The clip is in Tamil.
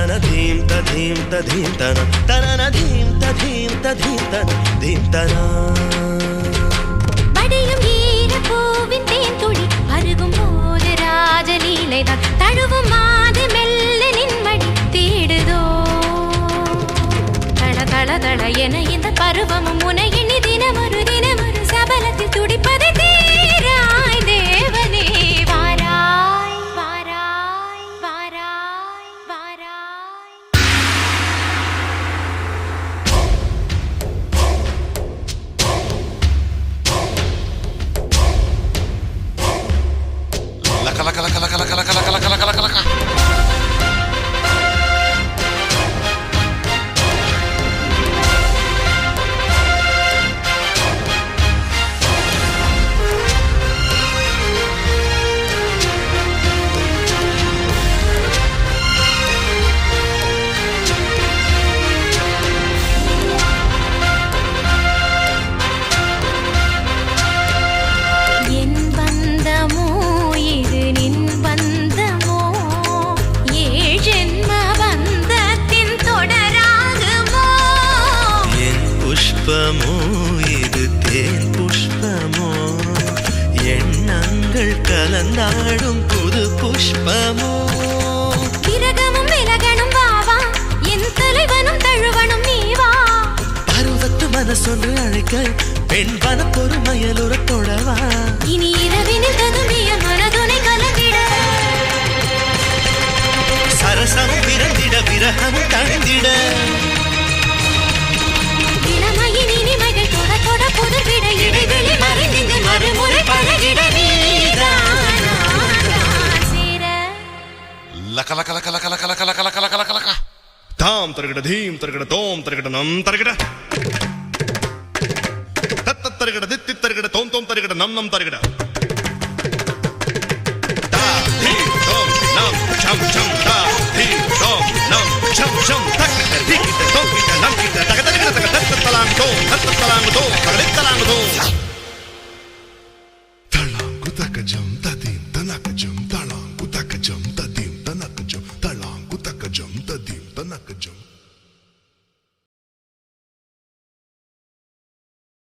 தனதீம் ததீம் ததீம் தன தனதீம் ததீம் ததீம் தன தீம் தனா படியும் ஈர பூவின் தேன் துளி அருகும் போது ராஜலீலைதான் தழுவும் மாது மெல்ல நின்மடி தேடுதோ தள தள தள என இந்த பருவமும் உனை எண்ணி தினமொரு சபலத்தில் துடிப்பதை தீராய் தேவனே வாராய் வாராய் வாராய் வாராய் லக்க லக்க லக்க லக்க லக்க லக்க லக்க லக்க லக்க லக்க புஷ்பமோ இது தேன் புஷ்பமோ எண்ணங்கள் கலந்தாடும் புது புஷ்பமோ விரகமும் விலகணும் வாவா என் தலைவனும் தழுவனும் நீவா பருவத்து மனசொன்று அழைக்க பெண் வன பொறுமையலுற தொடவா இனி இரவினில் ததும்பிய மனதுனை கலந்திட சரசமும் பிறந்திட விரகமும் தணிந்திட லக்க லக்க லக்க லக்க லக்க லக்க லக்க லக்க லக்க லக்க லக்க தாம் தருகிட தீம் தருகிட தோம் தருகிட நம் தருகிட தத்த தருகிட தித்தி தருகிட தோம் தோம் தருகிட நம் நம் தருகிட தா தீம் தோம் நம் சம் சம் தா தீம் தோம் நம் சம் சம் தக்கிட்ட திக்கிட்ட தோக்கிட்ட நம் கிட்ட தக தருகிட தக தத்த தலாங் தோம் தத்த தலாங் தோம் தகலித் தலாங் தோம் தலாங்கு தக்கஜம் ததீம் தனக்கஜம் தலாங்கு தக்கஜம் ததீம் தனக்கஜம் தலாங்கு தக்கஜம் ததீம் தனக்கஜம்